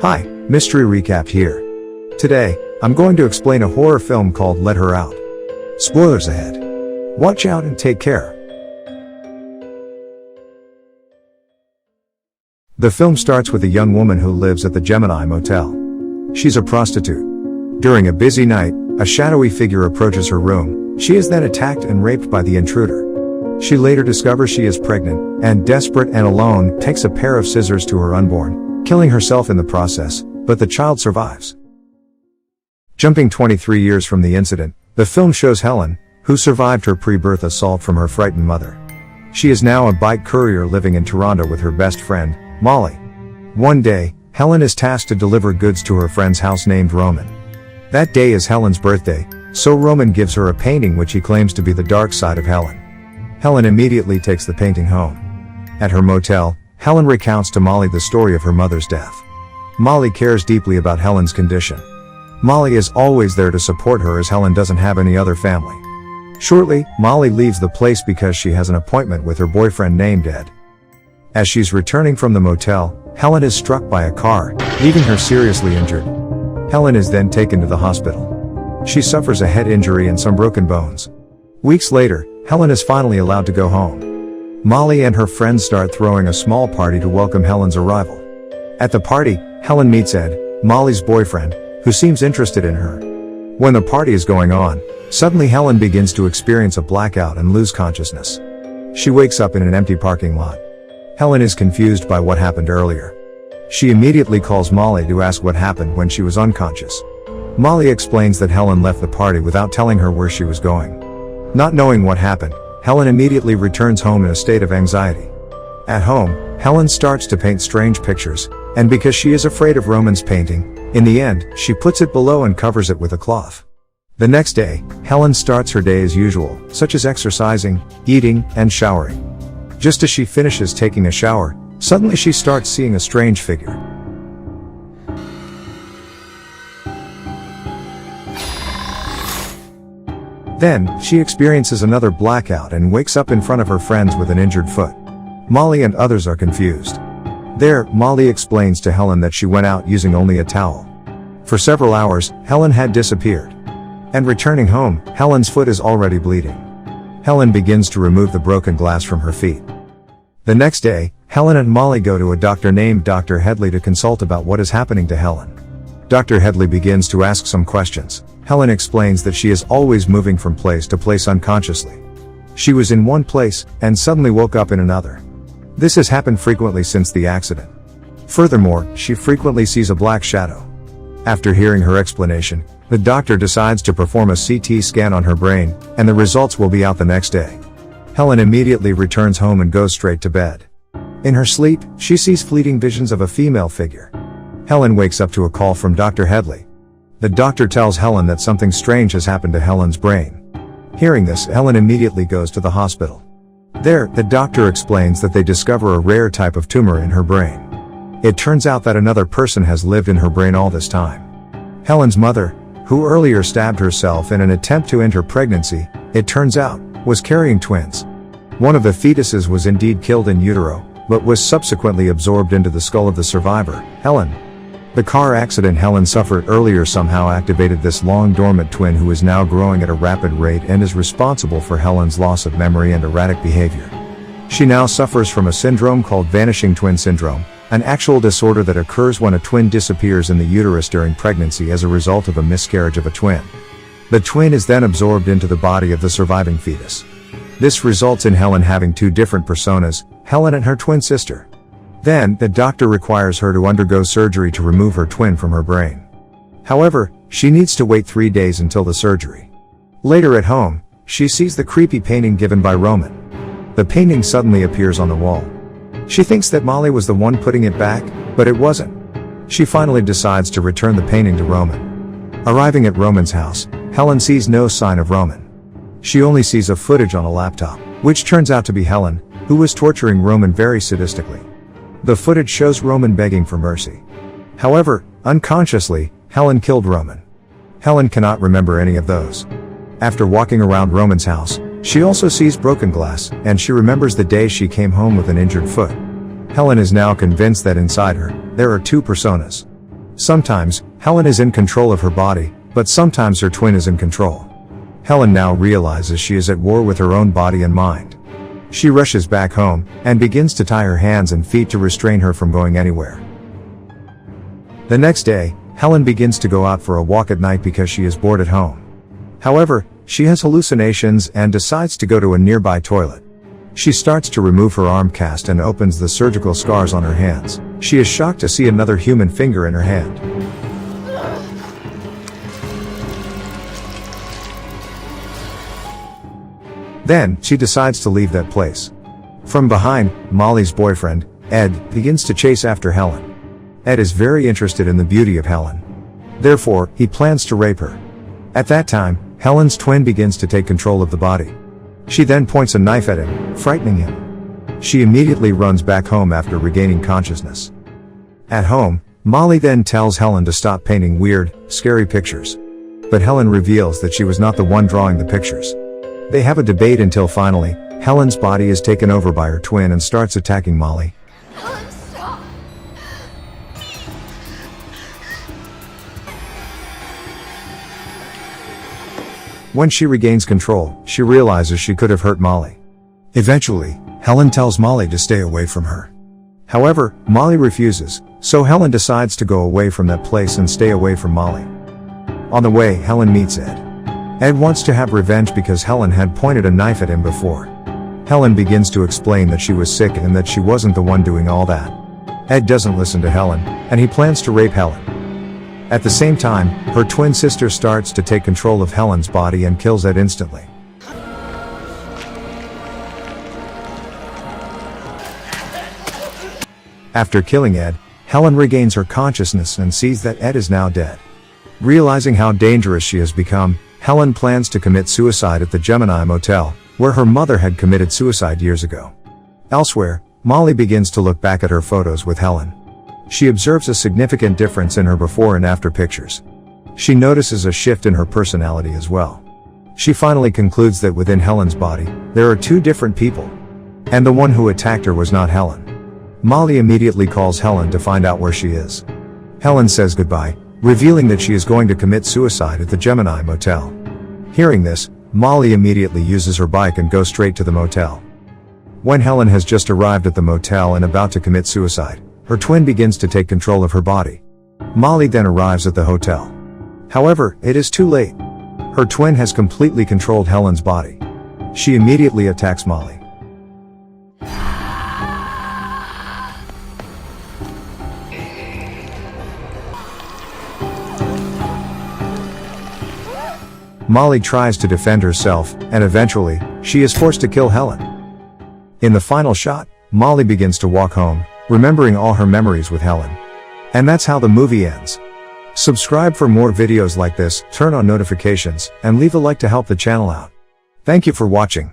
Hi, Mystery Recap here. Today, I'm going to explain a horror film called Let Her Out. Spoilers ahead. Watch out and take care. The film starts with a young woman who lives at the Gemini Motel. She's a prostitute. During a busy night, a shadowy figure approaches her room. She is then attacked and raped by the intruder. She later discovers she is pregnant, and desperate and alone, takes a pair of scissors to her unborn, killing herself in the process, but the child survives. Jumping 23 years from the incident, the film shows Helen, who survived her pre-birth assault from her frightened mother. She is now a bike courier living in Toronto with her best friend, Molly. One day, Helen is tasked to deliver goods to her friend's house named Roman. That day is Helen's birthday, so Roman gives her a painting which he claims to be the dark side of Helen. Helen immediately takes the painting home. At her motel, Helen recounts to Molly the story of her mother's death. Molly cares deeply about Helen's condition. Molly is always there to support her as Helen doesn't have any other family. Shortly, Molly leaves the place because she has an appointment with her boyfriend named Ed. As she's returning from the motel, Helen is struck by a car, leaving her seriously injured. Helen is then taken to the hospital. She suffers a head injury and some broken bones. Weeks later, Helen is finally allowed to go home. Molly and her friends start throwing a small party to welcome Helen's arrival. At the party, Helen meets Ed, Molly's boyfriend, who seems interested in her. When the party is going on, suddenly Helen begins to experience a blackout and lose consciousness. She wakes up in an empty parking lot. Helen is confused by what happened earlier. She immediately calls Molly to ask what happened when she was unconscious. Molly explains that Helen left the party without telling her where she was going. Not knowing what happened, Helen immediately returns home in a state of anxiety. At home, Helen starts to paint strange pictures, and because she is afraid of Roman's painting, in the end, she puts it below and covers it with a cloth. The next day, Helen starts her day as usual, such as exercising, eating, and showering. Just as she finishes taking a shower, suddenly she starts seeing a strange figure. Then, she experiences another blackout and wakes up in front of her friends with an injured foot. Molly and others are confused. There, Molly explains to Helen that she went out using only a towel. For several hours, Helen had disappeared. And returning home, Helen's foot is already bleeding. Helen begins to remove the broken glass from her feet. The next day, Helen and Molly go to a doctor named Dr. Headley to consult about what is happening to Helen. Dr. Headley begins to ask some questions. Helen explains that she is always moving from place to place unconsciously. She was in one place, and suddenly woke up in another. This has happened frequently since the accident. Furthermore, she frequently sees a black shadow. After hearing her explanation, the doctor decides to perform a CT scan on her brain, and the results will be out the next day. Helen immediately returns home and goes straight to bed. In her sleep, she sees fleeting visions of a female figure. Helen wakes up to a call from Dr. Headley. The doctor tells Helen that something strange has happened to Helen's brain. Hearing this, Helen immediately goes to the hospital. There, the doctor explains that they discover a rare type of tumor in her brain. It turns out that another person has lived in her brain all this time. Helen's mother, who earlier stabbed herself in an attempt to end her pregnancy, it turns out, was carrying twins. One of the fetuses was indeed killed in utero, but was subsequently absorbed into the skull of the survivor, Helen. The car accident Helen suffered earlier somehow activated this long-dormant twin who is now growing at a rapid rate and is responsible for Helen's loss of memory and erratic behavior. She now suffers from a syndrome called vanishing twin syndrome, an actual disorder that occurs when a twin disappears in the uterus during pregnancy as a result of a miscarriage of a twin. The twin is then absorbed into the body of the surviving fetus. This results in Helen having two different personas, Helen and her twin sister. Then, the doctor requires her to undergo surgery to remove her twin from her brain. However, she needs to wait 3 days until the surgery. Later at home, she sees the creepy painting given by Roman. The painting suddenly appears on the wall. She thinks that Molly was the one putting it back, but it wasn't. She finally decides to return the painting to Roman. Arriving at Roman's house, Helen sees no sign of Roman. She only sees a footage on a laptop, which turns out to be Helen, who was torturing Roman very sadistically. The footage shows Roman begging for mercy. However, unconsciously, Helen killed Roman. Helen cannot remember any of those. After walking around Roman's house, she also sees broken glass, and she remembers the day she came home with an injured foot. Helen is now convinced that inside her, there are two personas. Sometimes, Helen is in control of her body, but sometimes her twin is in control. Helen now realizes she is at war with her own body and mind. She rushes back home, and begins to tie her hands and feet to restrain her from going anywhere. The next day, Helen begins to go out for a walk at night because she is bored at home. However, she has hallucinations and decides to go to a nearby toilet. She starts to remove her arm cast and opens the surgical scars on her hands. She is shocked to see another human finger in her hand. Then, she decides to leave that place. From behind, Molly's boyfriend, Ed, begins to chase after Helen. Ed is very interested in the beauty of Helen. Therefore, he plans to rape her. At that time, Helen's twin begins to take control of the body. She then points a knife at him, frightening him. She immediately runs back home after regaining consciousness. At home, Molly then tells Helen to stop painting weird, scary pictures. But Helen reveals that she was not the one drawing the pictures. They have a debate until finally, Helen's body is taken over by her twin and starts attacking Molly. Helen, stop! When she regains control, she realizes she could have hurt Molly. Eventually, Helen tells Molly to stay away from her. However, Molly refuses, so Helen decides to go away from that place and stay away from Molly. On the way, Helen meets Ed. Ed wants to have revenge because Helen had pointed a knife at him before. Helen begins to explain that she was sick and that she wasn't the one doing all that. Ed doesn't listen to Helen, and he plans to rape Helen. At the same time, her twin sister starts to take control of Helen's body and kills Ed instantly. After killing Ed, Helen regains her consciousness and sees that Ed is now dead. Realizing how dangerous she has become, Helen plans to commit suicide at the Gemini Motel, where her mother had committed suicide years ago. Elsewhere, Molly begins to look back at her photos with Helen. She observes a significant difference in her before and after pictures. She notices a shift in her personality as well. She finally concludes that within Helen's body, there are two different people. And the one who attacked her was not Helen. Molly immediately calls Helen to find out where she is. Helen says goodbye, revealing that she is going to commit suicide at the Gemini Motel. Hearing this, Molly immediately uses her bike and goes straight to the motel. When Helen has just arrived at the motel and about to commit suicide, her twin begins to take control of her body. Molly then arrives at the hotel. However, it is too late. Her twin has completely controlled Helen's body. She immediately attacks Molly. Molly tries to defend herself, and eventually, she is forced to kill Helen. In the final shot, Molly begins to walk home, remembering all her memories with Helen. And that's how the movie ends. Subscribe for more videos like this, turn on notifications, and leave a like to help the channel out. Thank you for watching.